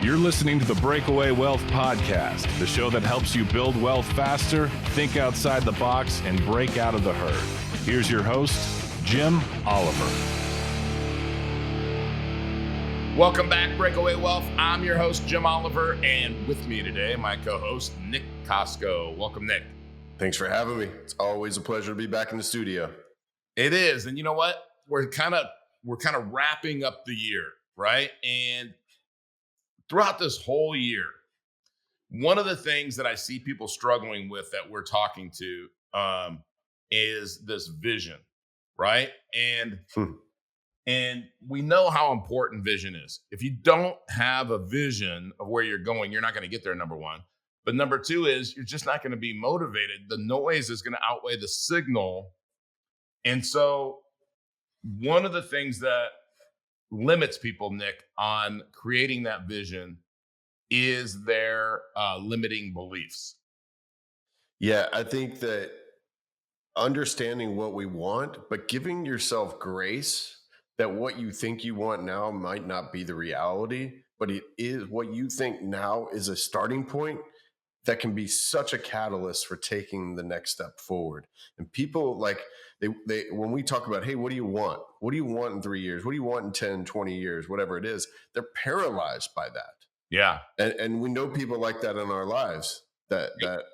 You're listening to the Breakaway Wealth Podcast, the show that helps you build wealth faster, think outside the box, and break out of the herd. Here's your host, Jim Oliver. Welcome back, Breakaway Wealth. I'm your host, Jim Oliver, and with me today, my co-host, Nick Costco. Welcome, Nick. Thanks for having me. It's always a pleasure to be back in the studio. It is, and you know what? We're kind of wrapping up the year, right? And throughout this whole year, one of the things that I see people struggling with that we're talking to is this vision, right? And we know how important vision is. If you don't have a vision of where you're going, you're not going to get there, number one. But number two is you're just not going to be motivated. The noise is going to outweigh the signal. And so one of the things that limits people, Nick, on creating that vision is their limiting beliefs. Yeah, I think that understanding what we want, but giving yourself grace that what you think you want now might not be the reality, but it is what you think now is a starting point that can be such a catalyst for taking the next step forward. And people they when we talk about, hey, what do you want? What do you want in 3 years? What do you want in 10, 20 years, whatever it is? They're paralyzed by that. Yeah. And we know people like that in our lives that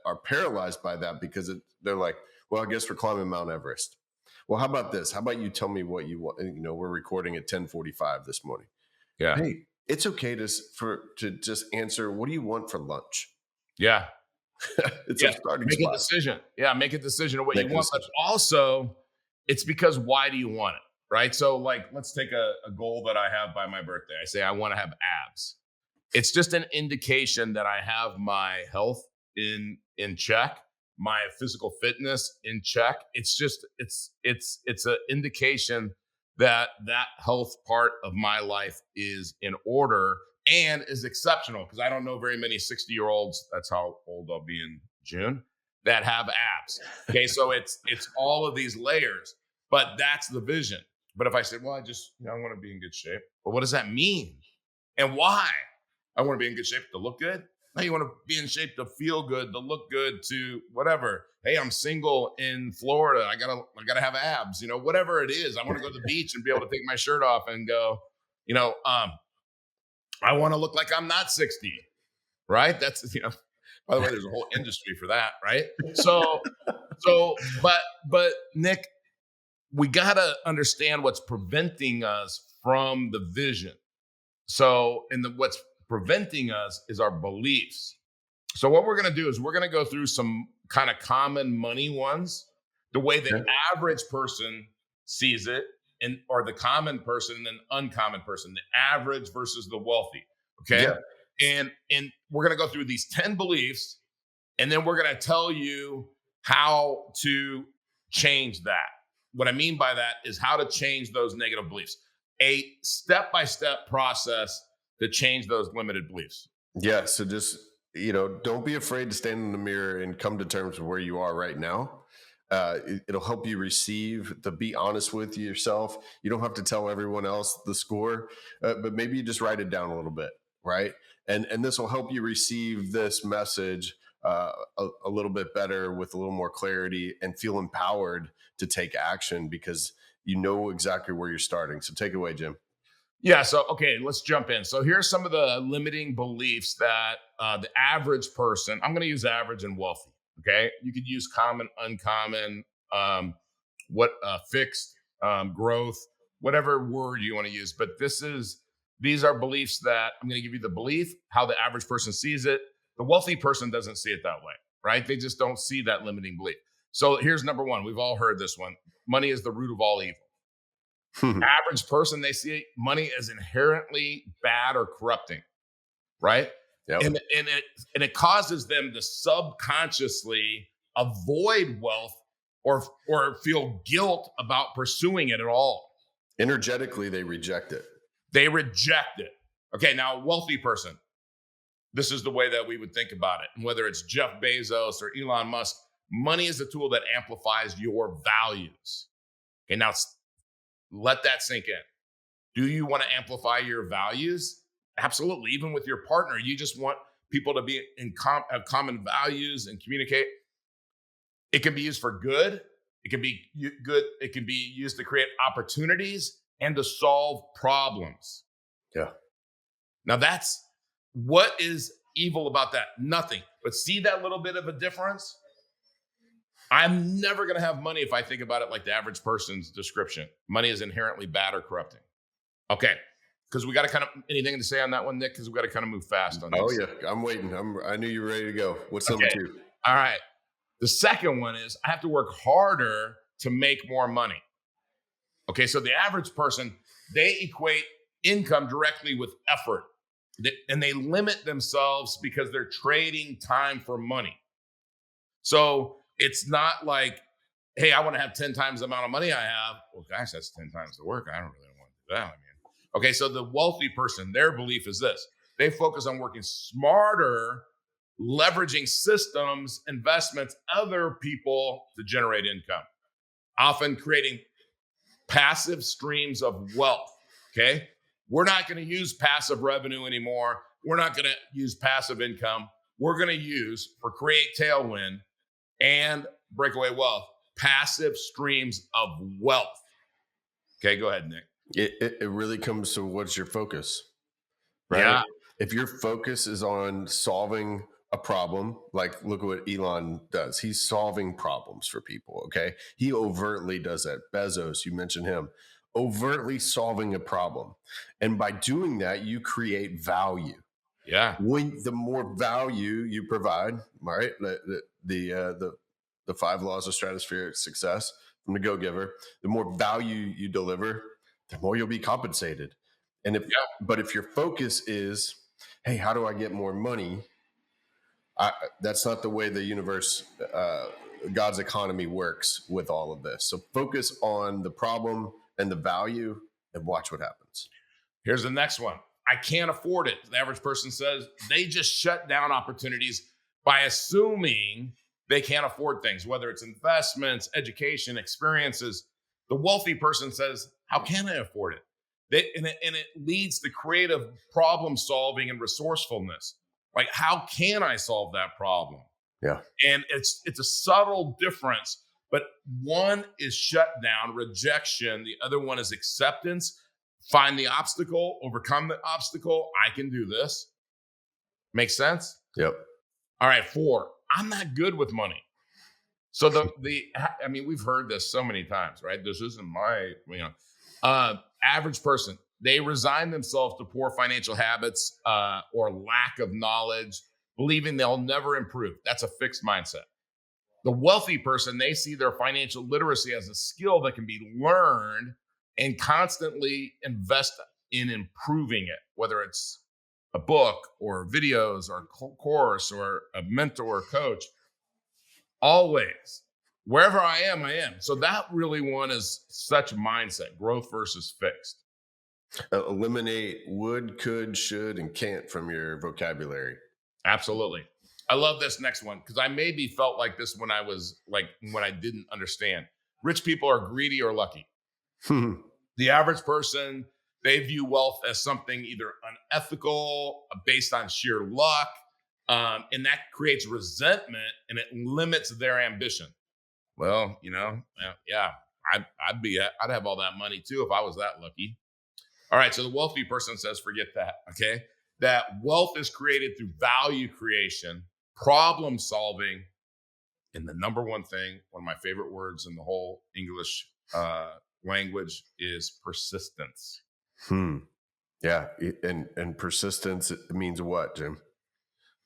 are paralyzed by that because they're like, well, I guess we're climbing Mount Everest. Well, how about this? How about you tell me what you want? You know, we're recording at 10:45 this morning. Yeah. Hey, it's okay to just answer, what do you want for lunch? Yeah. It's a starting spot. Make a decision. Yeah, make a decision of what you want. But also, it's because why do you want it, right? So, like, let's take a goal that I have by my birthday. I say I want to have abs. It's just an indication that I have my health in check, my physical fitness in check. It's just it's an indication that health part of my life is in order and is exceptional, because I don't know very many 60-year-olds, that's how old I'll be in June, that have abs. Okay, so it's all of these layers, but that's the vision. But if I said, well, I want to be in good shape. Well, what does that mean? And why? I want to be in good shape to look good? No, you want to be in shape to feel good, to look good, to whatever. Hey, I'm single in Florida. I gotta have abs, whatever it is. I want to go to the beach and be able to take my shirt off and go, I want to look like I'm not 60, right? That's, by the way, there's a whole industry for that, right? So, but Nick, we got to understand what's preventing us from the vision. So, what's preventing us is our beliefs. So what we're going to do is we're going to go through some kind of common money ones, the way the average person sees it, or the common person and uncommon person, the average versus the wealthy. Okay. Yeah. And we're going to go through these 10 beliefs, and then we're going to tell you how to change that. What I mean by that is how to change those negative beliefs, a step-by-step process to change those limited beliefs. Yeah. So just, don't be afraid to stand in the mirror and come to terms with where you are right now. It'll help you be honest with yourself. You don't have to tell everyone else the score, but maybe you just write it down a little bit, right? And this will help you receive this message a little bit better, with a little more clarity, and feel empowered to take action because you know exactly where you're starting. So take it away, Jim. Yeah. So, okay, let's jump in. So here's some of the limiting beliefs that the average person, I'm going to use average and wealthy. Okay. You could use common, uncommon, fixed, growth, whatever word you want to use. But these are beliefs that I'm going to give you the belief, how the average person sees it. The wealthy person doesn't see it that way, right? They just don't see that limiting belief. So here's number one. We've all heard this one. Money is the root of all evil. Average person, they see money as inherently bad or corrupting, right? Yep. And it causes them to subconsciously avoid wealth or feel guilt about pursuing it at all. Energetically, they reject it. Okay, now a wealthy person, this is the way that we would think about it. And whether it's Jeff Bezos or Elon Musk, money is a tool that amplifies your values. Okay, now let that sink in. Do you want to amplify your values? Absolutely. Even with your partner, you just want people to be have common values and communicate. It can be used for good. It can be good. It can be used to create opportunities and to solve problems. Yeah. Now that's what is evil about that? Nothing. But see that little bit of a difference? I'm never going to have money if I think about it like the average person's description. Money is inherently bad or corrupting. Okay. Because we got to kind of, anything to say on that one, Nick? Because we got to kind of move fast on this. Oh, yeah. I'm waiting. I knew you were ready to go. What's number 2? All right. The second one is I have to work harder to make more money. Okay. So the average person, they equate income directly with effort. And they limit themselves because they're trading time for money. So it's not like, hey, I want to have 10 times the amount of money I have. Well, gosh, that's 10 times the work. I don't really want to do that. Okay, so the wealthy person, their belief is this. They focus on working smarter, leveraging systems, investments, other people to generate income, often creating passive streams of wealth, okay? We're not going to use passive revenue anymore. We're not going to use passive income. We're going to use, for create tailwind and breakaway wealth, passive streams of wealth. Okay, go ahead, Nick. It really comes to what's your focus, right? Yeah. If your focus is on solving a problem, like look at what Elon does. He's solving problems for people, okay? He overtly does that. Bezos, you mentioned him, overtly solving a problem. And by doing that, you create value. Yeah. When the more value you provide, right? The 5 laws of stratospheric success from the Go-Giver, the more value you deliver, the more you'll be compensated. And but if your focus is, hey, how do I get more money? That's not the way the universe, God's economy works with all of this. So focus on the problem and the value and watch what happens. Here's the next one. I can't afford it. The average person says they just shut down opportunities by assuming they can't afford things, whether it's investments, education, experiences. The wealthy person says, how can I afford it? And it leads to creative problem solving and resourcefulness. Like, how can I solve that problem? Yeah. And it's a subtle difference, but one is shut down, rejection. The other one is acceptance. Find the obstacle, overcome the obstacle. I can do this. Make sense? Yep. All right, 4. I'm not good with money. So we've heard this so many times, right? This isn't my, average person. They resign themselves to poor financial habits or lack of knowledge, believing they'll never improve. That's a fixed mindset. The wealthy person, they see their financial literacy as a skill that can be learned and constantly invest in improving it, whether it's a book or videos or a course or a mentor or coach. Always, wherever I am, I am. So that really one is such mindset, growth versus fixed. Eliminate would, could, should, and can't from your vocabulary. Absolutely. I love this next one because I maybe felt like this when I didn't understand. Rich people are greedy or lucky. The average person, they view wealth as something either unethical, based on sheer luck, and that creates resentment and it limits their ambition. Well, I'd have all that money too if I was that lucky. All right, so the wealthy person says, forget that, okay? That wealth is created through value creation, problem solving, and the number one thing, one of my favorite words in the whole English language is persistence. Yeah, and persistence means what, Jim?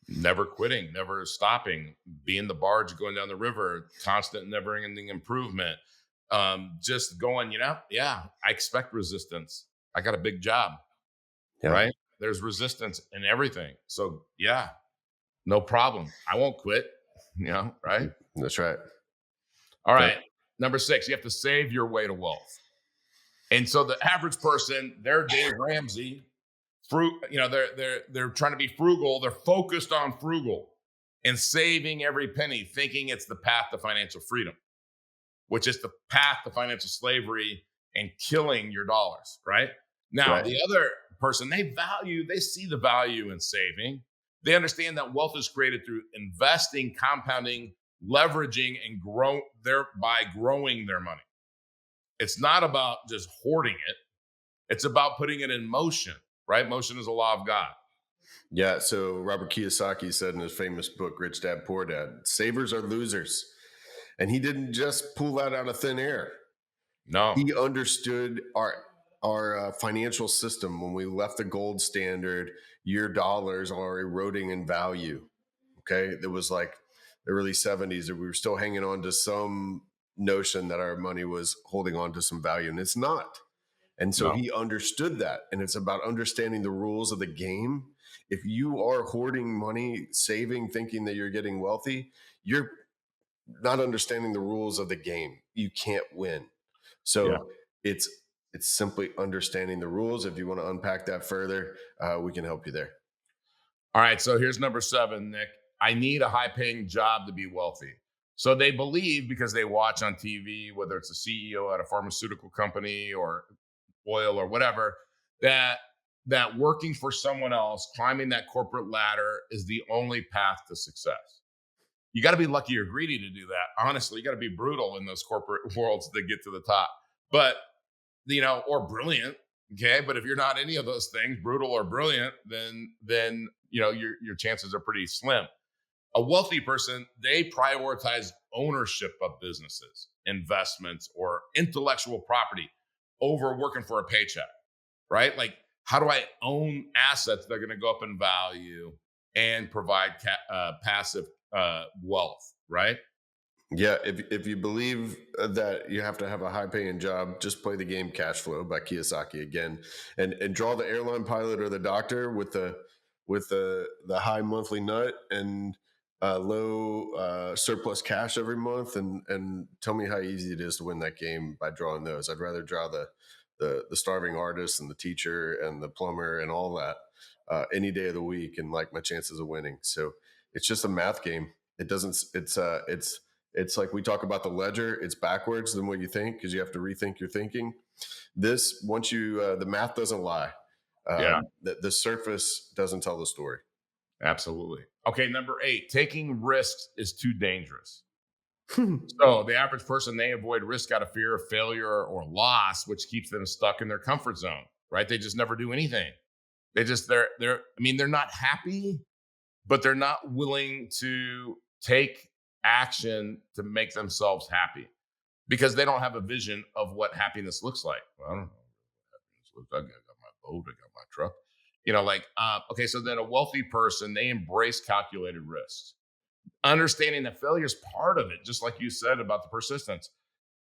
Never quitting, never stopping, being the barge going down the river, constant, never-ending improvement. Just going, I expect resistance. I got a big job, right? There's resistance in everything. So no problem. I won't quit, right? That's right. All right. Number 6, you have to save your way to wealth. And so the average person, they're Dave Ramsey, they're trying to be frugal. They're focused on frugal and saving every penny, thinking it's the path to financial freedom, which is the path to financial slavery and killing your dollars, right? Now, The other person, they see the value in saving. They understand that wealth is created through investing, compounding, leveraging, and thereby growing their money. It's not about just hoarding it. It's about putting it in motion, right? Motion is a law of God. Yeah. So Robert Kiyosaki said in his famous book, Rich Dad, Poor Dad, savers are losers. And he didn't just pull that out of thin air. No. He understood our financial system when we left the gold standard. Your dollars are eroding in value. Okay. It was like the early 70s that we were still hanging on to some notion that our money was holding on to some value, and it's not. And so he understood that. And it's about understanding the rules of the game. If you are hoarding money, saving, thinking that you're getting wealthy, you're not understanding the rules of the game. You can't win. So it's simply understanding the rules. If you want to unpack that further, we can help you there. All right. So here's number 7, Nick. I need a high-paying job to be wealthy. So they believe, because they watch on TV, whether it's a CEO at a pharmaceutical company or oil or whatever, that working for someone else, climbing that corporate ladder, is the only path to success. You got to be lucky or greedy to do that. Honestly, you got to be brutal in those corporate worlds to get to the top. But, or brilliant. Okay. But if you're not any of those things, brutal or brilliant, then your chances are pretty slim. A wealthy person, they prioritize ownership of businesses, investments, or intellectual property over working for a paycheck, right? Like, how do I own assets that are going to go up in value and provide passive wealth, right? Yeah, if you believe that you have to have a high paying job, just play the game Cash Flow by Kiyosaki again, and draw the airline pilot or the doctor with the high monthly nut and low surplus cash every month, and tell me how easy it is to win that game by drawing those. I'd rather draw the starving artist and the teacher and the plumber and all that any day of the week, and like my chances of winning. So it's just a math game. It doesn't. It's like we talk about the ledger. It's backwards than what you think, because you have to rethink your thinking. This, once you the math doesn't lie. The surface doesn't tell the story. Absolutely. Okay, number 8, taking risks is too dangerous. So the average person, they avoid risk out of fear of failure or loss, which keeps them stuck in their comfort zone, right? They just never do anything. They're not happy, but they're not willing to take action to make themselves happy, because they don't have a vision of what happiness looks like. Well, I don't know what happiness looks like. I got my boat, I got my truck. Okay, so then a wealthy person, they embrace calculated risks, understanding that failure is part of it, just like you said about the persistence.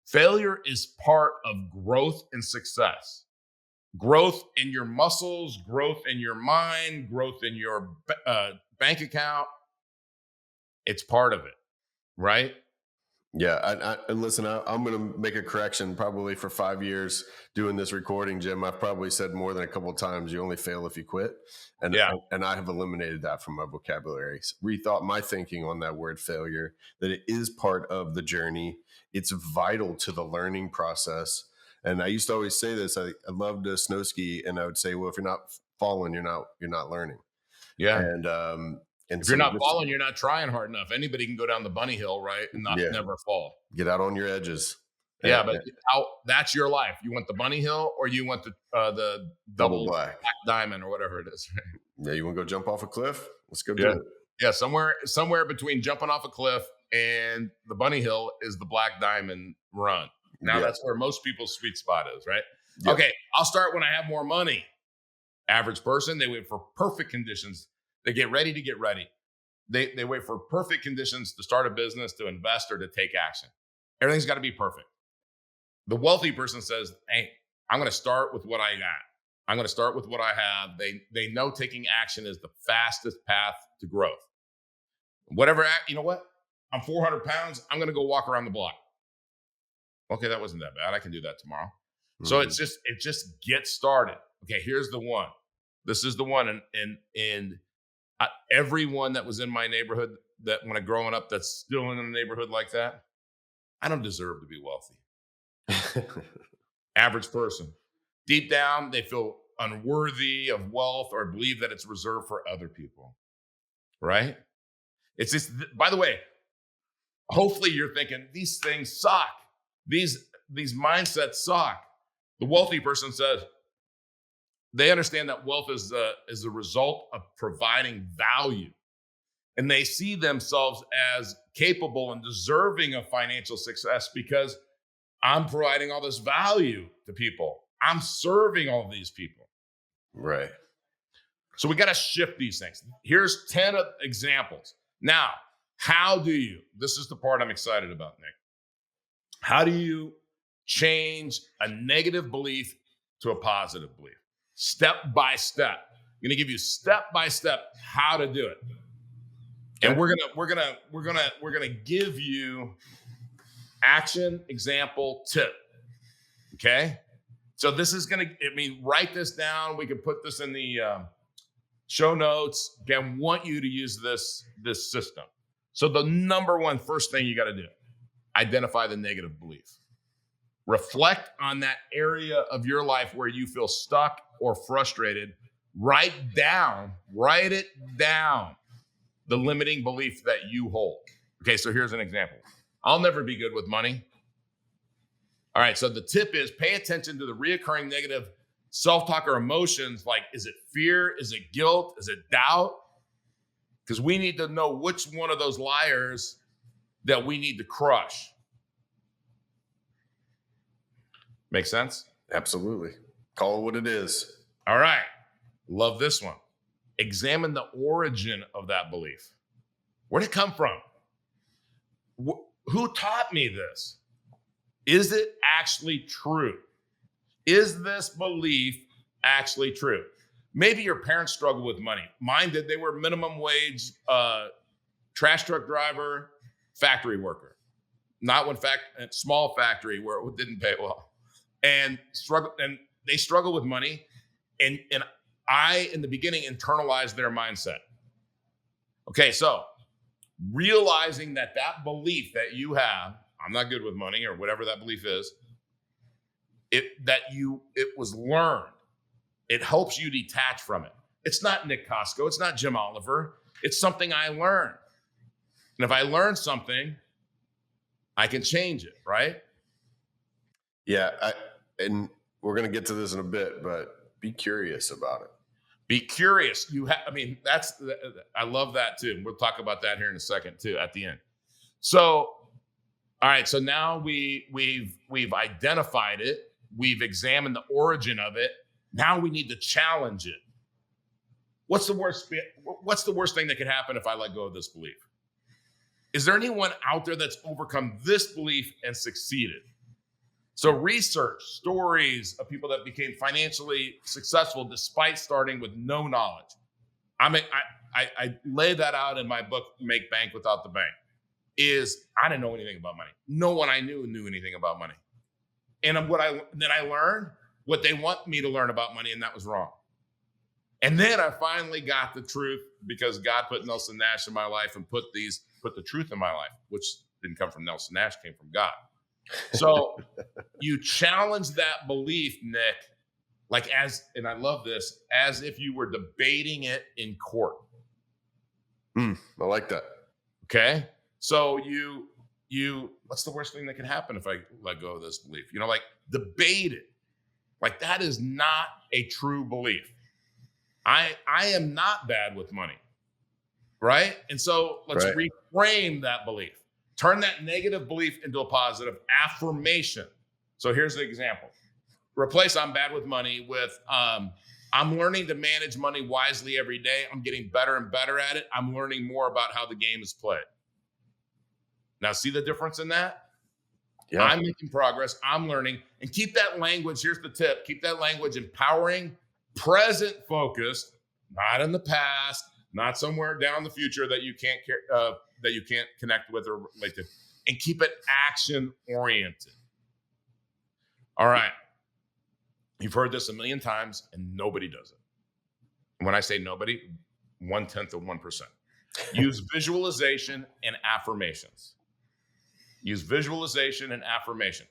Failure is part of growth and success. Growth in your muscles, growth in your mind, growth in your bank account. It's part of it, right? Yeah, and listen, I'm going to make a correction. Probably for 5 years doing this recording, Jim, I've probably said more than a couple of times, you only fail if you quit. And I have eliminated that from my vocabulary. Rethought my thinking on that word failure, that it is part of the journey. It's vital to the learning process. And I used to always say this. I loved to snow ski, and I would say, well, if you're not falling, you're not learning. Yeah. And if you're not falling, you're not trying hard enough. Anybody can go down the bunny hill, right, and never fall. Get out on your edges. Yeah, but that's your life. You want the bunny hill, or you want the double black diamond, or whatever it is. Yeah, you want to go jump off a cliff? Let's go do it. Yeah, somewhere between jumping off a cliff and the bunny hill is the black diamond run. Now that's where most people's sweet spot is, right? Yeah. Okay, I'll start when I have more money. Average person, they wait for perfect conditions. They get ready to get ready. They wait for perfect conditions to start a business, to invest, or to take action. Everything's got to be perfect. The wealthy person says, hey, I'm going to start with what I got. I'm going to start with what I have. They know taking action is the fastest path to growth. Whatever, you know what? I'm 400 pounds. I'm going to go walk around the block. Okay, that wasn't that bad. I can do that tomorrow. Mm-hmm. So it just gets started. Okay, here's the one. This is the one. And everyone that was in my neighborhood, that when I'm growing up, that's still in a neighborhood like that, I don't deserve to be wealthy. Average person. Deep down, they feel unworthy of wealth or believe that it's reserved for other people, right? It's just, by the way, hopefully you're thinking these things suck. These mindsets suck. The wealthy person says they understand that wealth is a result of providing value. And they see themselves as capable and deserving of financial success because I'm providing all this value to people. I'm serving all of these people. Right. So we got to shift these things. Here's 10 examples. Now, this is the part I'm excited about, Nick. How do you change a negative belief to a positive belief? Step by step. I'm going to give you step by step how to do it. And we're gonna give you action example tip. Okay. So this is write this down. We can put this in the show notes. Okay, I want you to use this system. So the number one first thing you got to do, identify the negative belief. Reflect on that area of your life where you feel stuck or frustrated. Write it down. The limiting belief that you hold. Okay, so here's an example. I'll never be good with money. All right, so the tip is pay attention to the reoccurring negative self-talk or emotions. Like, is it fear? Is it guilt? Is it doubt? Because we need to know which one of those liars that we need to crush. Make sense? Absolutely. Call it what it is. All right, love this one. Examine the origin of that belief. Where'd it come from? Who taught me this? Is it actually true? Is this belief actually true? Maybe your parents struggled with money. Mine did. They were minimum wage, trash truck driver, factory worker. Not small factory where it didn't pay well. And they struggle with money. And I, in the beginning, internalized their mindset. Okay, so realizing that belief that you have, I'm not good with money or whatever that belief is, it was learned. It helps you detach from it. It's not Nick Costco. It's not Jim Oliver. It's something I learned. And if I learn something, I can change it, right? Yeah, and we're going to get to this in a bit, but be curious about it. Be curious. I love that too. We'll talk about that here in a second too, at the end. So, all right. So now we've identified it. We've examined the origin of it. Now we need to challenge it. What's the worst thing that could happen if I let go of this belief? Is there anyone out there that's overcome this belief and succeeded? So research stories of people that became financially successful despite starting with no knowledge. I lay that out in my book, Make Bank Without the Bank. I didn't know anything about money. No one I knew anything about money. And then I learned what they want me to learn about money, and that was wrong. And then I finally got the truth because God put Nelson Nash in my life and put the truth in my life, which didn't come from Nelson Nash, came from God. So you challenge that belief, Nick, and I love this, as if you were debating it in court. I like that. Okay. So you, what's the worst thing that can happen if I let go of this belief? Debate it. Like, that is not a true belief. I am not bad with money. Right. And so let's reframe that belief. Turn that negative belief into a positive affirmation. So here's the example. Replace I'm bad with money with I'm learning to manage money wisely every day. I'm getting better and better at it. I'm learning more about how the game is played. Now, see the difference in that? Yeah. I'm making progress. I'm learning. And keep that language. Here's the tip. Keep that language empowering, present focused, not in the past, not somewhere down the future that you can't connect with or relate to, and keep it action oriented. All right. You've heard this a million times and nobody does it. And when I say nobody, 0.1%. Use visualization and affirmations. Use visualization and affirmation.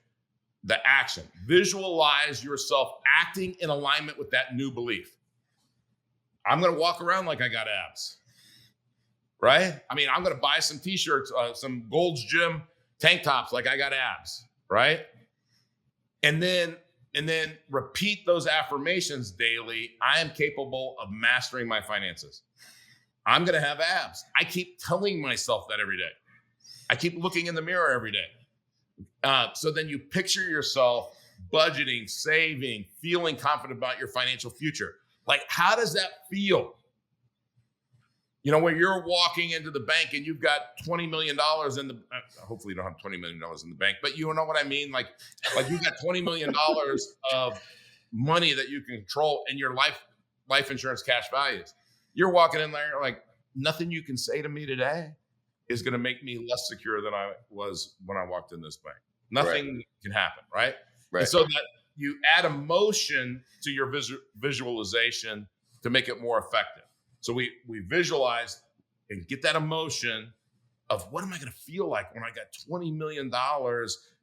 the action. Visualize yourself acting in alignment with that new belief. I'm going to walk around like I got abs, right? I mean, I'm going to buy some t-shirts, some Gold's Gym tank tops like I got abs, right? And then repeat those affirmations daily. I am capable of mastering my finances. I'm going to have abs. I keep telling myself that every day. I keep looking in the mirror every day. So then you picture yourself budgeting, saving, feeling confident about your financial future. Like, how does that feel? You know, when you're walking into the bank and you've got $20 million in the, hopefully you don't have $20 million in the bank, but you know what I mean? Like you've got $20 million of money that you can control in your life insurance cash values. You're walking in there like, nothing you can say to me today is going to make me less secure than I was when I walked in this bank. Nothing can happen, right? And so that you add emotion to your visualization to make it more effective. So we visualize and get that emotion of what am I going to feel like when I got $20 million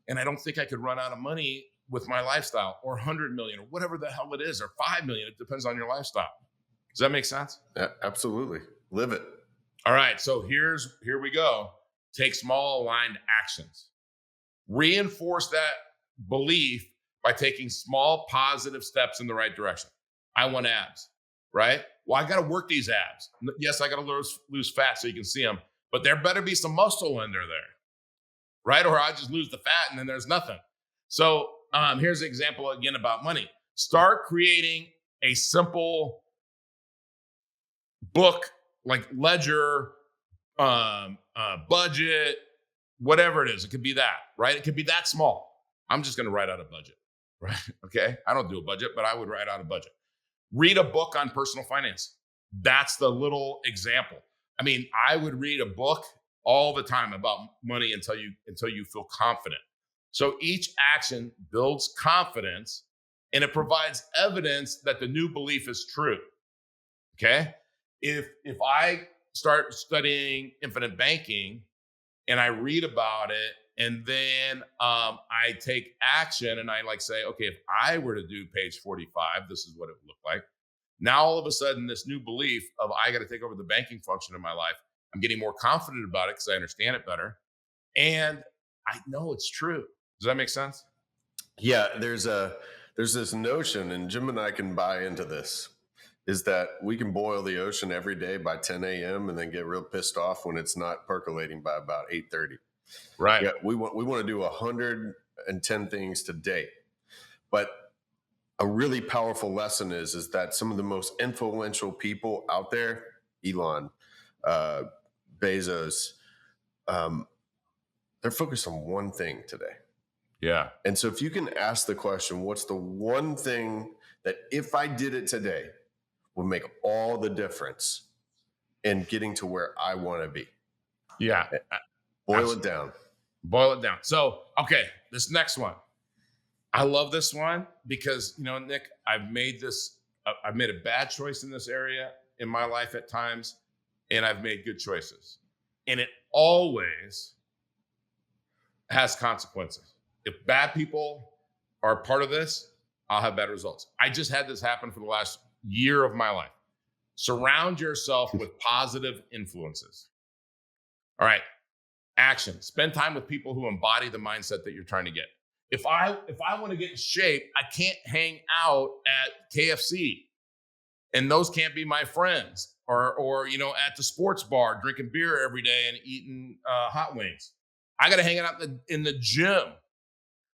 and I don't think I could run out of money with my lifestyle, or 100 million, or whatever the hell it is, or 5 million. It depends on your lifestyle. Does that make sense? Yeah, absolutely. Live it. All right. So here we go. Take small aligned actions. Reinforce that belief by taking small positive steps in the right direction. I want abs, right? Well, I got to work these abs. Yes, I got to lose fat so you can see them, but there better be some muscle in there, right? Or I just lose the fat and then there's nothing. So here's an example again about money. Start creating a simple book, like ledger, budget, whatever it is. It could be that, right? It could be that small. I'm just going to write out a budget, right? Okay. I don't do a budget, but I would write out a budget. Read a book on personal finance. That's the little example. I mean, I would read a book all the time about money until you feel confident. So each action builds confidence and it provides evidence that the new belief is true. Okay. If I start studying infinite banking and I read about it and then I take action and I say, okay, if I were to do page 45, this is what it would look like. Now, all of a sudden, this new belief of I got to take over the banking function in my life, I'm getting more confident about it because I understand it better. And I know it's true. Does that make sense? Yeah, there's this notion, and Jim and I can buy into this, is that we can boil the ocean every day by 10 a.m. and then get real pissed off when it's not percolating by about 8:30. Right. Yeah, we want to do 110 things today. But a really powerful lesson is that some of the most influential people out there, Elon, Bezos, they're focused on one thing today. Yeah. And so if you can ask the question, what's the one thing that if I did it today would make all the difference in getting to where I want to be? Yeah. Boil it down. Boil it down. So, okay, this next one. I love this one because, Nick, I've made a bad choice in this area in my life at times, and I've made good choices. And it always has consequences. If bad people are part of this, I'll have bad results. I just had this happen for the last year of my life. Surround yourself with positive influences. All right. Action. Spend time with people who embody the mindset that you're trying to get. If I want to get in shape, I can't hang out at KFC, and those can't be my friends, or at the sports bar drinking beer every day and eating hot wings. I got to hang out in the gym.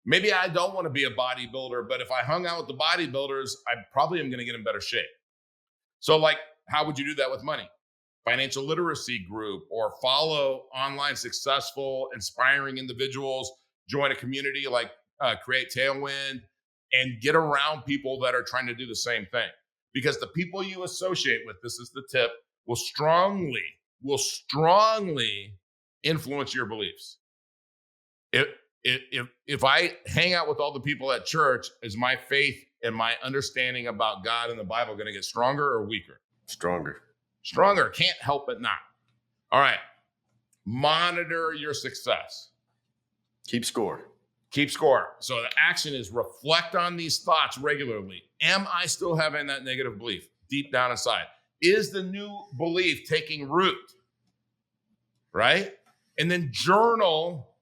Maybe I don't want to be a bodybuilder, but if I hung out with the bodybuilders, I probably am going to get in better shape. So, how would you do that with money? Financial literacy group, or follow online successful, inspiring individuals. Join a community like Create Tailwind, and get around people that are trying to do the same thing. Because the people you associate with, this is the tip, will strongly influence your beliefs. If I hang out with all the people at church, is my faith and my understanding about God and the Bible going to get stronger or weaker? Stronger. Can't help but not. All right. Monitor your success. Keep score. Keep score. So the action is reflect on these thoughts regularly. Am I still having that negative belief deep down inside? Is the new belief taking root? Right? And then journal.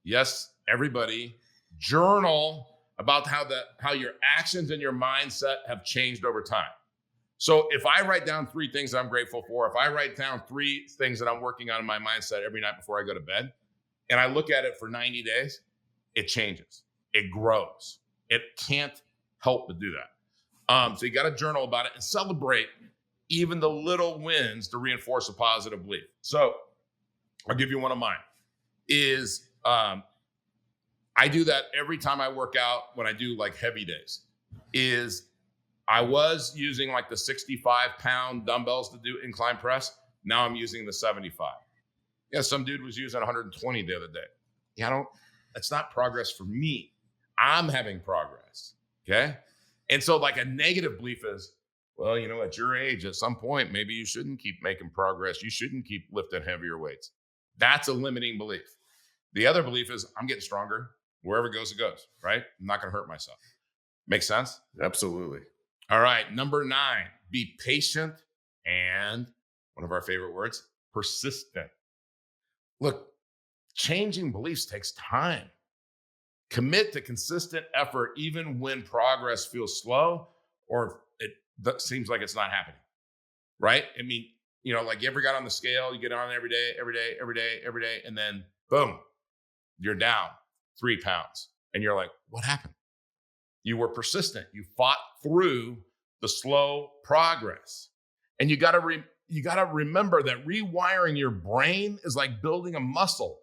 Yes, everybody, journal about how your actions and your mindset have changed over time. So if I write down 3 things I'm grateful for, if I write down 3 things that I'm working on in my mindset every night before I go to bed, and I look at it for 90 days, it changes. It grows. It can't help but do that. So you got to journal about it and celebrate even the little wins to reinforce a positive belief. So I'll give you one of mine. Is I do that every time I work out when I do like heavy days. Is I was using like the 65-pound dumbbells to do incline press. Now I'm using the 75. Yeah, some dude was using 120 the other day. Yeah, that's not progress for me. I'm having progress. Okay. And so like a negative belief is, well, at your age, at some point, maybe you shouldn't keep making progress. You shouldn't keep lifting heavier weights. That's a limiting belief. The other belief is I'm getting stronger. Wherever it goes, right? I'm not going to hurt myself. Make sense? Absolutely. All right. Number 9, be patient and one of our favorite words, persistent. Look, changing beliefs takes time. Commit to consistent effort even when progress feels slow or it seems like it's not happening, right? I mean, like you ever got on the scale, you get on every day, and then boom, you're down 3 pounds. And you're like, what happened? You were persistent. You fought through the slow progress. And you got to remember that rewiring your brain is like building a muscle.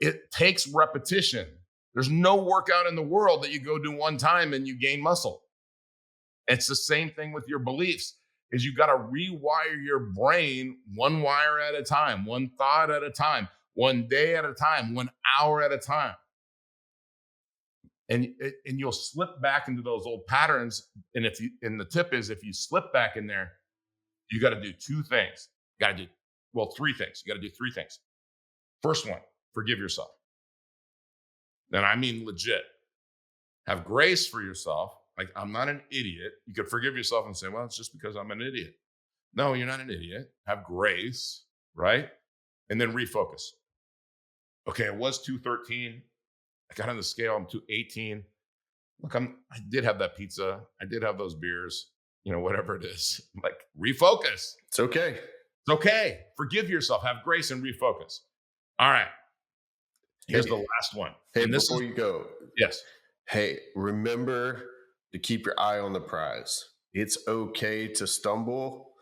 It takes repetition. There's no workout in the world that you go do one time and you gain muscle. It's the same thing with your beliefs. Is you got to rewire your brain one wire at a time, one thought at a time, one day at a time, 1 hour at a time. And you'll slip back into those old patterns. And the tip is, if you slip back in there, you got to do 2 things. You got to do 3 things. You got to do 3 things. First one, forgive yourself. And I mean legit. Have grace for yourself. Like, I'm not an idiot. You could forgive yourself and say, well, it's just because I'm an idiot. No, you're not an idiot. Have grace, right? And then refocus. Okay, it was 213. I got on the scale, I'm 218. Look, I did have that pizza. I did have those beers, whatever it is. Like, refocus. It's okay. It's okay. Forgive yourself. Have grace and refocus. All right. Here's the last one. Hey, before you go. Yes. Hey, remember to keep your eye on the prize. It's okay to stumble.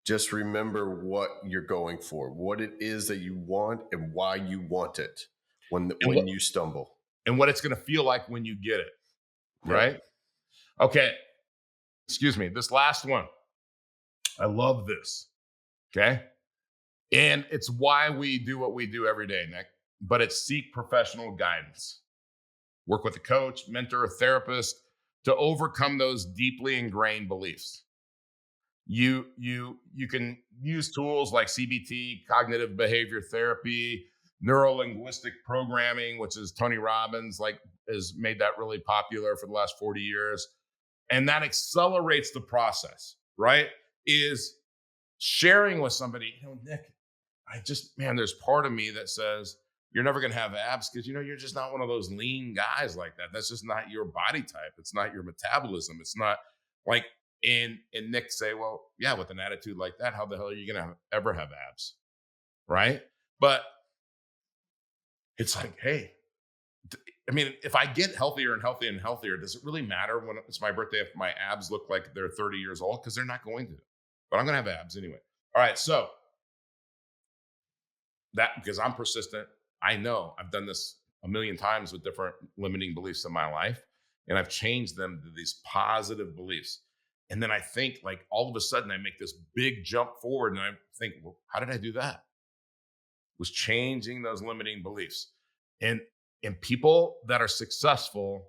Just remember what you're going for, what it is that you want and why you want it when you stumble. And what it's going to feel like when you get it, right? Yeah. Okay. Excuse me. This last one. I love this. Okay. And it's why we do what we do every day, Nick. But it's seek professional guidance. Work with a coach, mentor, a therapist to overcome those deeply ingrained beliefs. You can use tools like CBT, cognitive behavior therapy, neuro-linguistic programming, which is Tony Robbins, has made that really popular for the last 40 years. And that accelerates the process, right? Is sharing with somebody, Nick, there's part of me that says, you're never going to have abs because, you're just not one of those lean guys like that. That's just not your body type. It's not your metabolism. It's not like, and Nick say, well, yeah, with an attitude like that, how the hell are you going to ever have abs? Right? But it's like, hey, if I get healthier and healthier and healthier, does it really matter when it's my birthday if my abs look like they're 30 years old? Because they're not going to. But I'm going to have abs anyway. All right. So because I'm persistent, I know I've done this a million times with different limiting beliefs in my life, and I've changed them to these positive beliefs. And then I think, like, all of a sudden I make this big jump forward and I think, well, how did I do that? It was changing those limiting beliefs. And people that are successful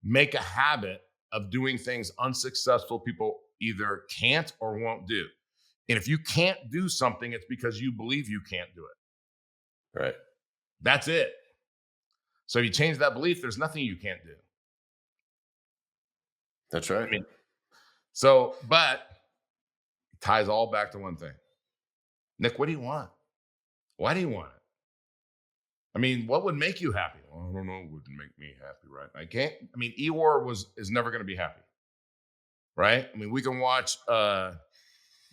make a habit of doing things unsuccessful people either can't or won't do. And if you can't do something, it's because you believe you can't do it. Right. That's it. So if you change that belief, there's nothing you can't do. That's right. But it ties all back to one thing. Nick, what do you want? Why do you want it? I mean, what would make you happy? Well, I don't know what would make me happy, right? Eeyore is never going to be happy, right? I mean, we can watch,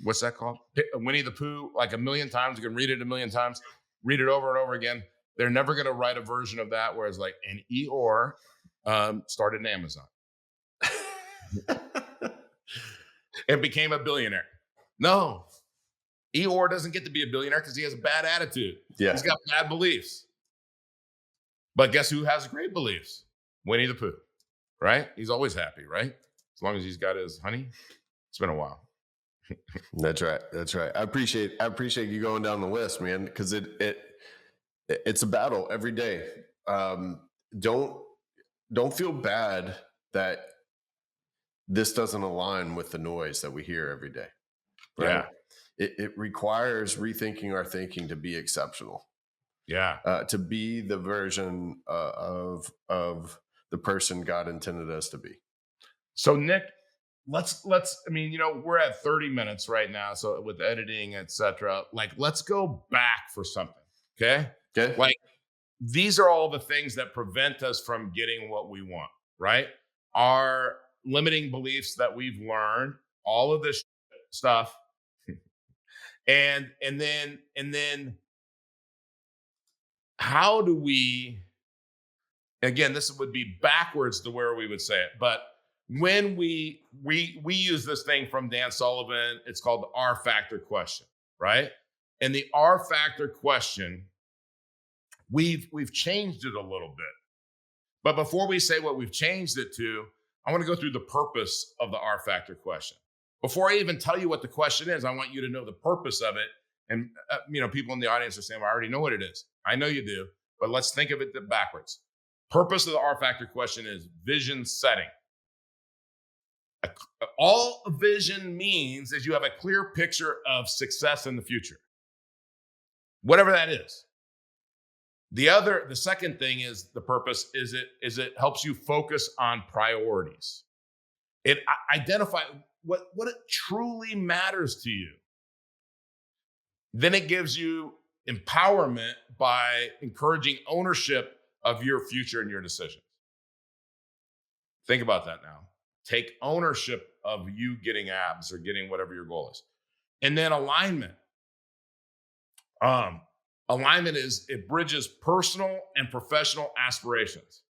what's that called? Winnie the Pooh like a million times. You can read it a million times, read it over and over again. They're never going to write a version of that where it's like, and Eeyore started an Amazon and became a billionaire. No, Eeyore doesn't get to be a billionaire because he has a bad attitude. Yeah. He's got bad beliefs. But guess who has great beliefs? Winnie the Pooh, right? He's always happy, right? As long as he's got his honey. It's been a while. That's right. That's right. I appreciate you going down the list, man, because it's a battle every day. Don't feel bad that this doesn't align with the noise that we hear every day. Right? Yeah. It requires rethinking our thinking to be exceptional. Yeah. To be the version of the person God intended us to be. So Nick, let's we're at 30 minutes right now. So with editing, etc., like let's go back for something. Okay. Like these are all the things that prevent us from getting what we want, right? Our limiting beliefs that we've learned, all of this stuff. And then how do we, again, this would be backwards to where we would say it, but when we use this thing from Dan Sullivan, it's called the R factor question, right? And the R factor question, we've changed it a little bit. But before we say what we've changed it to, I want to go through the purpose of the R factor question. Before I even tell you what the question is, I want you to know the purpose of it. And people in the audience are saying, well, I already know what it is. I know you do, but let's think of it backwards. Purpose of the R factor question is vision setting. All a vision means is you have a clear picture of success in the future, whatever that is. The second thing is the purpose is it helps you focus on priorities. It identify what it truly matters to you. Then it gives you empowerment by encouraging ownership of your future and your decisions. Think about that now. Take ownership of you getting abs or getting whatever your goal is. And then alignment. Alignment it bridges personal and professional aspirations.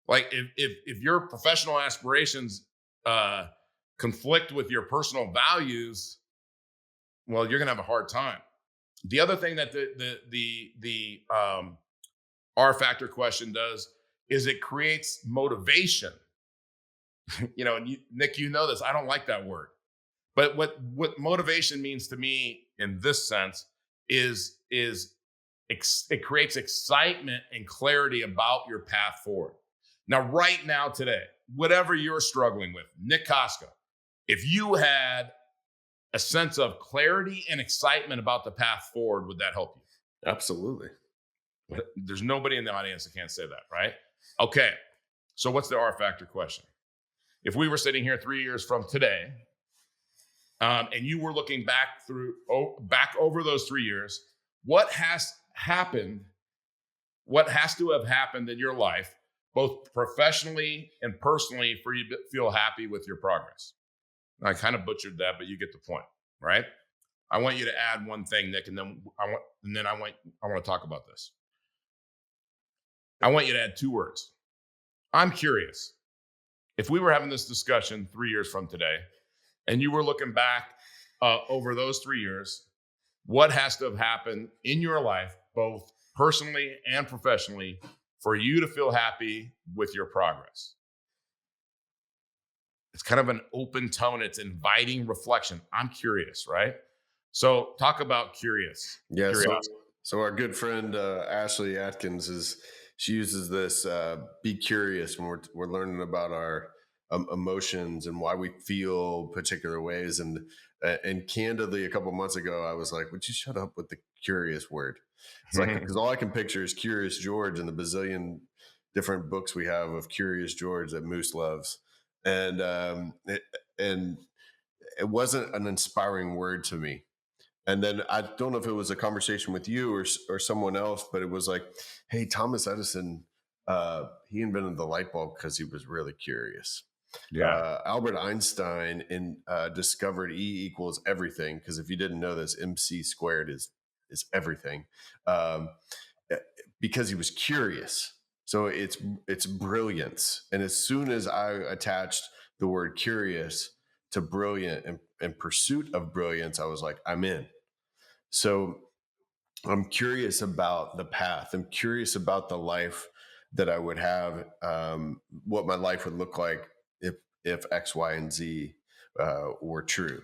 Like if your professional aspirations conflict with your personal values, well, you're gonna have a hard time. The other thing that the R factor question does is it creates motivation. And Nick, you know this. I don't like that word, but what motivation means to me in this sense is it creates excitement and clarity about your path forward. Now, right now, today, whatever you're struggling with, Nick Koska, if you had a sense of clarity and excitement about the path forward, would that help you? Absolutely. There's nobody in the audience that can't say that, right? Okay. So what's the R factor question? If we were sitting here 3 years from today, and you were looking back over those 3 years, what has happened? What has to have happened in your life, both professionally and personally, for you to feel happy with your progress? I kind of butchered that, but you get the point, right? I want you to add one thing, Nick, and then I want to talk about this. I want you to add 2 words. I'm curious. If we were having this discussion 3 years from today, and you were looking back over those 3 years, what has to have happened in your life, both personally and professionally, for you to feel happy with your progress? It's kind of an open tone. It's inviting reflection. I'm curious, right? So talk about curious. Yeah. So our good friend Ashley Atkins she uses this be curious when we're learning about our emotions and why we feel particular ways. And And candidly, a couple months ago, I was like, would you shut up with the curious word? It's like, because all I can picture is Curious George and the bazillion different books we have of Curious George that Moose loves. And, and it wasn't an inspiring word to me. And then I don't know if it was a conversation with you or someone else, but it was like, hey, Thomas Edison, he invented the light bulb because he was really curious. Yeah. Albert Einstein discovered E equals everything, because if you didn't know this, MC squared is everything, because he was curious. So it's brilliance. And as soon as I attached the word curious to brilliant and pursuit of brilliance, I was like, I'm in. So I'm curious about the path. I'm curious about the life that I would have, what my life would look like if X, Y, and Z were true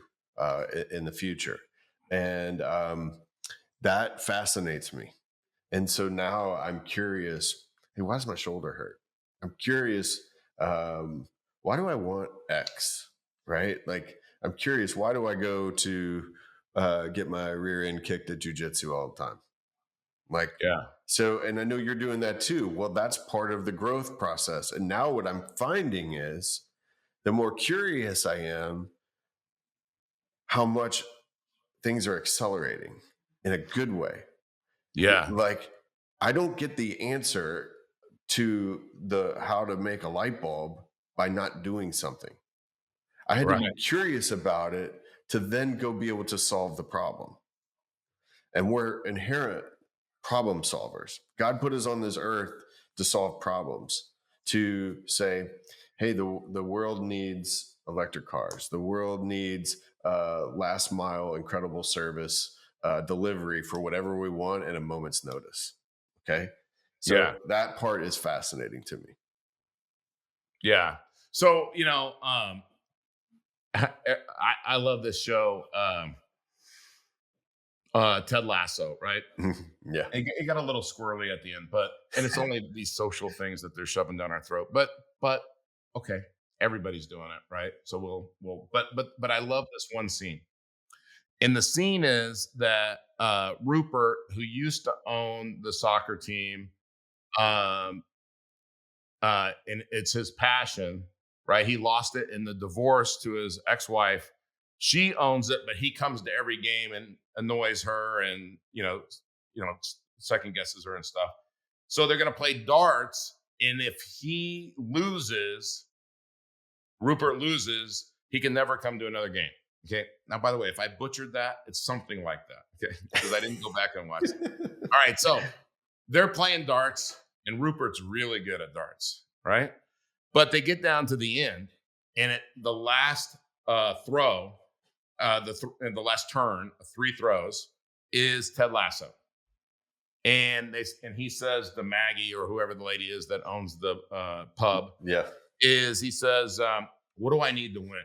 in the future. And that fascinates me. And so now I'm curious, hey, why does my shoulder hurt? I'm curious, why do I want X, right? Like, I'm curious, why do I go to get my rear end kicked at jujitsu all the time? Like, Yeah. So, and I know you're doing that too. Well, that's part of the growth process. And now what I'm finding is the more curious I am, how much things are accelerating in a good way. Yeah. Like, I don't get the answer to the how to make a light bulb by not doing something. I had to be curious about it to then go be able to solve the problem. And we're inherent problem solvers. God put us on this earth to solve problems, to say, hey, the world needs electric cars. The world needs last mile incredible service delivery for whatever we want at a moment's notice. Okay. So that part is fascinating to me. Yeah. So, I love this show. Ted Lasso, right? Yeah. It got a little squirrely at the end, and it's only these social things that they're shoving down our throat. But okay, everybody's doing it, right? So but I love this one scene. And the scene is that Rupert, who used to own the soccer team, um, and it's his passion, right? He lost it in the divorce to his ex-wife. She owns it, but he comes to every game and annoys her, and second guesses her and stuff. So they're going to play darts, and if Rupert loses, he can never come to another game. Okay. Now, by the way, if I butchered that, it's something like that. Okay, because I didn't go back and watch it. All right, so they're playing darts, and Rupert's really good at darts, right? But they get down to the end, and the last throw, the last turn, 3 throws, is Ted Lasso. And he says to Maggie, or whoever the lady is that owns the pub, he says, what do I need to win?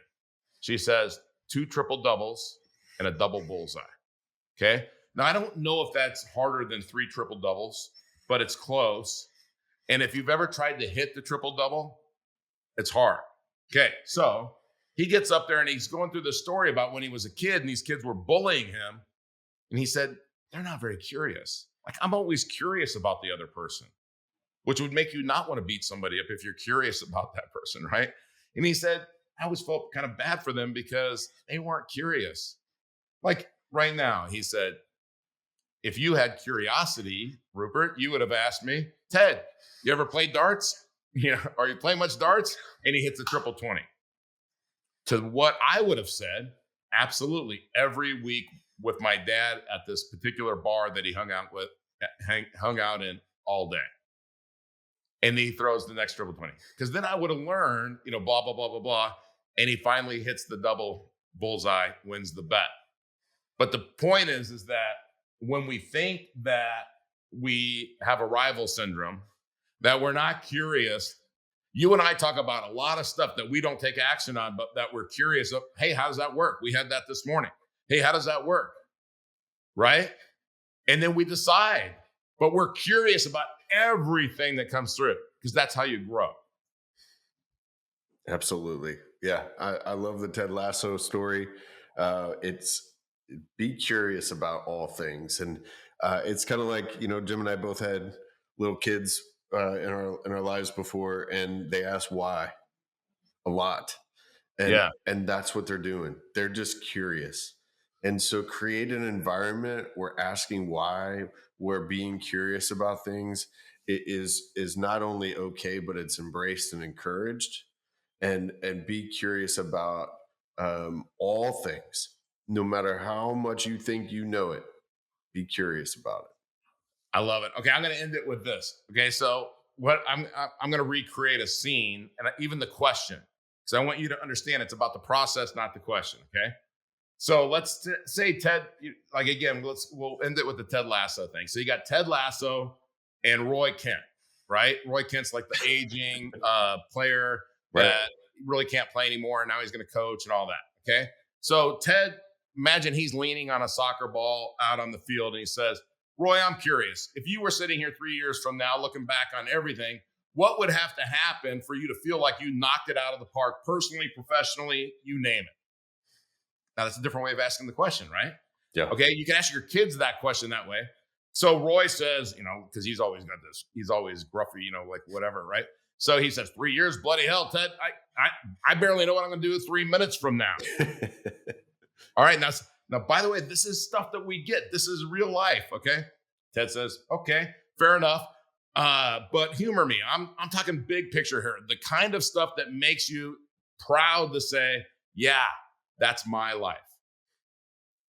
She says, 2 triple doubles and a double bullseye. Okay. Now, I don't know if that's harder than 3 triple doubles, but it's close. And if you've ever tried to hit the triple double, it's hard. Okay. So he gets up there and he's going through the story about when he was a kid and these kids were bullying him. And he said, they're not very curious. Like, I'm always curious about the other person, which would make you not want to beat somebody up if you're curious about that person, right? And he said, I always felt kind of bad for them because they weren't curious. Like right now, he said, if you had curiosity, Rupert, you would have asked me, Ted, you ever played darts? Are you playing much darts? And he hits a triple 20. To what I would have said, absolutely, every week with my dad at this particular bar that he hung out in all day. And he throws the next triple 20. Because then I would have learned, blah, blah, blah, blah, blah. And he finally hits the double bullseye, wins the bet. But the point is that when we think that we have arrival syndrome, that we're not curious, you and I talk about a lot of stuff that we don't take action on, but that we're curious of. Hey, how does that work? We had that this morning. Hey, how does that work? Right? And then we decide, but we're curious about everything that comes through, because that's how you grow. Absolutely. Yeah. I love the Ted Lasso story. It's be curious about all things. And it's kind of like, Jim and I both had little kids in our lives before, and they ask why a lot. And that's what they're doing. They're just curious. And so create an environment where asking why, where being curious about things is not only okay, but it's embraced and encouraged. And be curious about all things, no matter how much you think you know it. Be curious about it. I love it. Okay, I'm going to end it with this. Okay, so what I'm going to recreate a scene and even the question, because I want you to understand it's about the process, not the question. Okay, so let's say Ted. Like again, we'll end it with the Ted Lasso thing. So you got Ted Lasso and Roy Kent, right? Roy Kent's like the aging player that really can't play anymore, and now he's going to coach and all that. Okay, so Ted, imagine he's leaning on a soccer ball out on the field, and he says, Roy, I'm curious. If you were sitting here 3 years from now, looking back on everything, what would have to happen for you to feel like you knocked it out of the park personally, professionally, you name it? Now, that's a different way of asking the question, right? Yeah. Okay, you can ask your kids that question that way. So Roy says, because he's always got this, he's always gruffy, like whatever, right? So he says, 3 years, bloody hell, Ted. I barely know what I'm going to do 3 minutes from now. All right, now, by the way, this is stuff that we get. This is real life, okay? Ted says, okay, fair enough. But humor me. I'm talking big picture here. The kind of stuff that makes you proud to say, yeah, that's my life.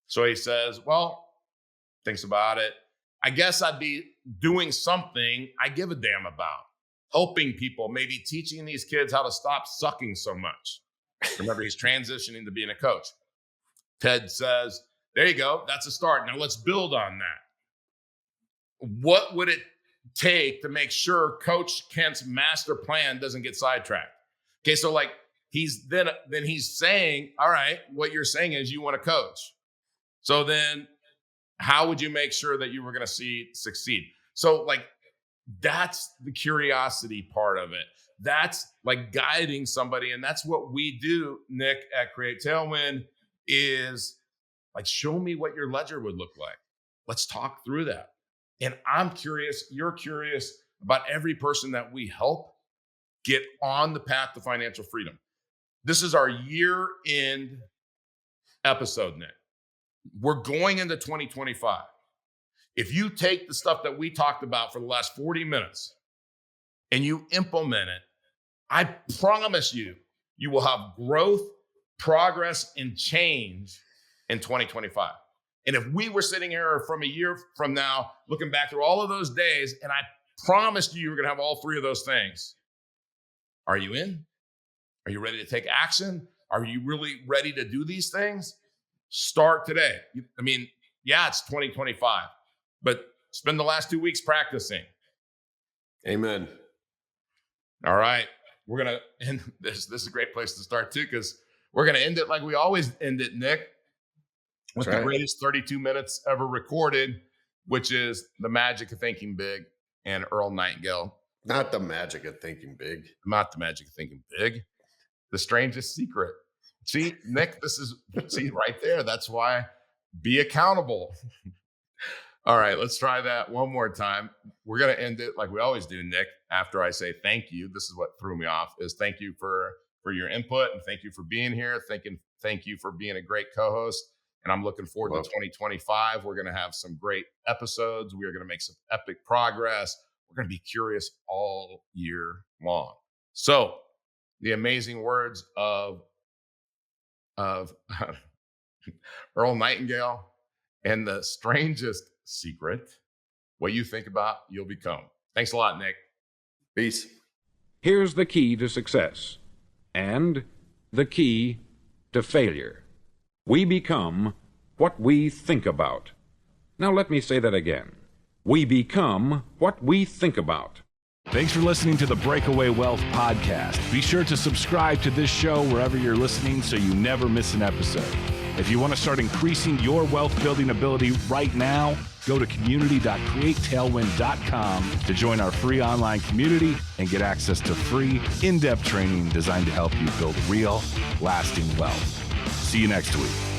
So he says, well, thinks about it. I guess I'd be doing something I give a damn about. Helping people, maybe teaching these kids how to stop sucking so much. Remember, he's transitioning to being a coach. Ted says, there you go. That's a start. Now let's build on that. What would it take to make sure Coach Kent's master plan doesn't get sidetracked? Okay, so like he's saying, all right, what you're saying is you want to coach. So then how would you make sure that you were going to succeed? So like that's the curiosity part of it. That's like guiding somebody. And that's what we do, Nick, at Create Tailwind, is like, show me what your ledger would look like. Let's talk through that. And I'm curious, you're curious about every person that we help get on the path to financial freedom. This is our year-end episode, Nick. We're going into 2025. If you take the stuff that we talked about for the last 40 minutes and you implement it, I promise you, you will have growth, progress, and change in 2025. And if we were sitting here from a year from now, looking back through all of those days, and I promised you were going to have all three of those things, are you in? Are you ready to take action? Are you really ready to do these things? Start today. I mean, yeah, it's 2025, but spend the last 2 weeks practicing. Amen. All right. We're going to end this. This is a great place to start too, because we're going to end it like we always end it, Nick, with the greatest 32 minutes ever recorded, which is The Magic of Thinking Big and Earl Nightingale. Not the magic of thinking big. Not the magic of thinking big. The strangest secret. See, Nick, see right there. That's why be accountable. All right, let's try that one more time. We're going to end it like we always do, Nick, after I say thank you. This is what threw me off, is thank you for your input, and thank you for being here. Thank you for being a great co-host. And I'm looking forward to 2025. We're going to have some great episodes. We are going to make some epic progress. We're going to be curious all year long. So the amazing words of Earl Nightingale and the strangest secret, what you think about, you'll become. Thanks a lot, Nick. Peace. Here's the key to success and the key to failure. We become what we think about. Now let me say that again. We become what we think about. Thanks for listening to the Breakaway Wealth Podcast. Be sure to subscribe to this show wherever you're listening so you never miss an episode. If you want to start increasing your wealth building ability right now, go to community.createtailwind.com to join our free online community and get access to free, in-depth training designed to help you build real, lasting wealth. See you next week.